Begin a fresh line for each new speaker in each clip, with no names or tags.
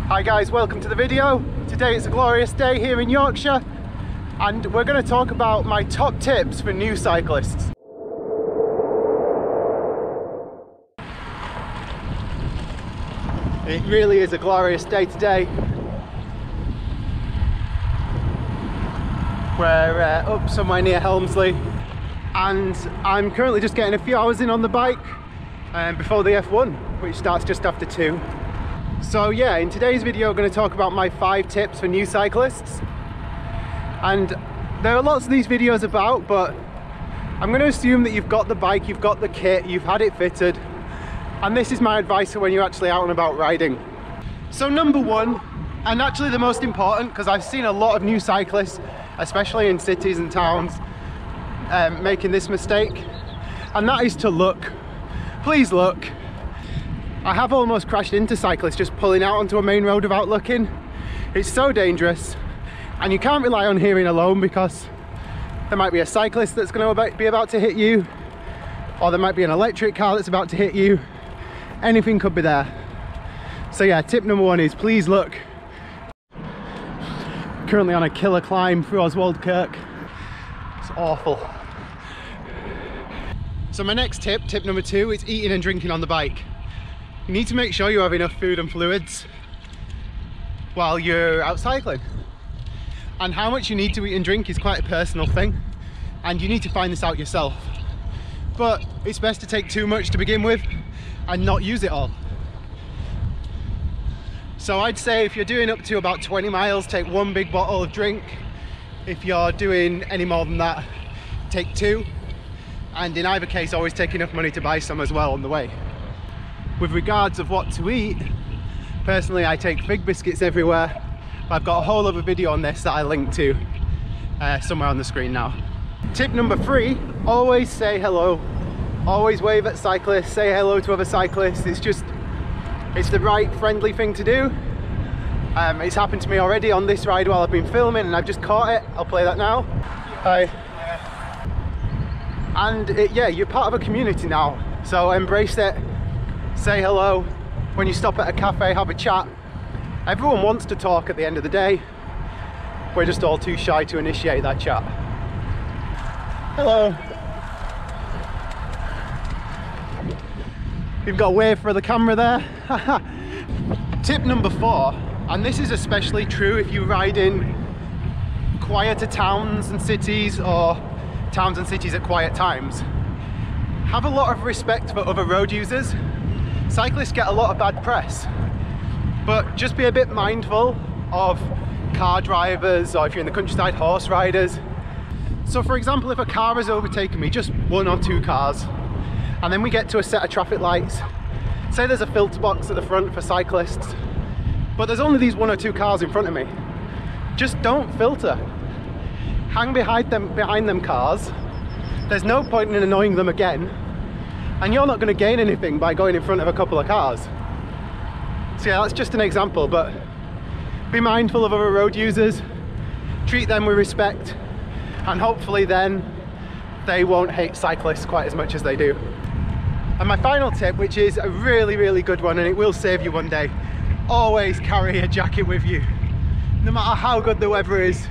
Hi guys, welcome to the video. Today it's a glorious day here in Yorkshire and we're going to talk about my top tips for new cyclists. It really is a glorious day today. We're up somewhere near Helmsley and I'm currently just getting a few hours in on the bike before the F1, which starts just after 2. So yeah, in today's video I'm going to talk about my 5 tips for new cyclists, and there are lots of these videos about, but I'm going to assume that you've got the bike, you've got the kit, you've had it fitted, and this is my advice for when you're actually out and about riding. So number 1, and actually the most important, because I've seen a lot of new cyclists, especially in cities and towns, making this mistake, and that is to look. Please look. I have almost crashed into cyclists just pulling out onto a main road without looking. It's so dangerous, and you can't rely on hearing alone, because there might be a cyclist that's going to be about to hit you, or there might be an electric car that's about to hit you. Anything could be there. So yeah, tip number 1 is please look. Currently on a killer climb through Oswald Kirk. It's awful. So my next tip, tip number 2, is eating and drinking on the bike. You need to make sure you have enough food and fluids while you're out cycling. And how much you need to eat and drink is quite a personal thing, and you need to find this out yourself. But it's best to take too much to begin with and not use it all. So I'd say if you're doing up to about 20 miles, take 1 big bottle of drink. If you're doing any more than that, take 2. And in either case, always take enough money to buy some as well on the way. With regards of what to eat, personally I take fig biscuits everywhere. I've got a whole other video on this that I linked to somewhere on the screen now. Tip number 3, always say hello. Always wave at cyclists, say hello to other cyclists. It's the right friendly thing to do. It's happened to me already on this ride while I've been filming, and I've just caught it. I'll play that now. Hi. And yeah, you're part of a community now, so embrace it. Say hello. When you stop at a cafe, have a chat. Everyone wants to talk at the end of the day. We're just all too shy to initiate that chat. Hello. You've got a wave for the camera there. Tip number 4, and this is especially true if you ride in quieter towns and cities, or towns and cities at quiet times. Have a lot of respect for other road users. Cyclists get a lot of bad press, but just be a bit mindful of car drivers, or if you're in the countryside, horse riders. So for example, if a car has overtaken me, just 1 or 2 cars, and then we get to a set of traffic lights, say there's a filter box at the front for cyclists, but there's only these 1 or 2 cars in front of me, just don't filter. Hang behind them cars. There's no point in annoying them again, and you're not going to gain anything by going in front of a couple of cars. So yeah, that's just an example, but be mindful of other road users, treat them with respect, and hopefully then they won't hate cyclists quite as much as they do. And my final tip, which is a really, really good one, and it will save you one day, always carry a jacket with you. No matter how good the weather is,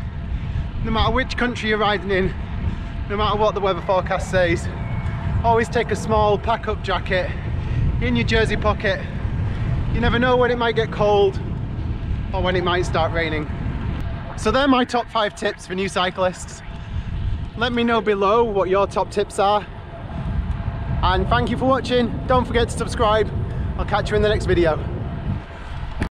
no matter which country you're riding in, no matter what the weather forecast says, always take a small pack-up jacket in your jersey pocket. You never know when it might get cold or when it might start raining. So they're my top 5 tips for new cyclists. Let me know below what your top tips are. And thank you for watching. Don't forget to subscribe. I'll catch you in the next video.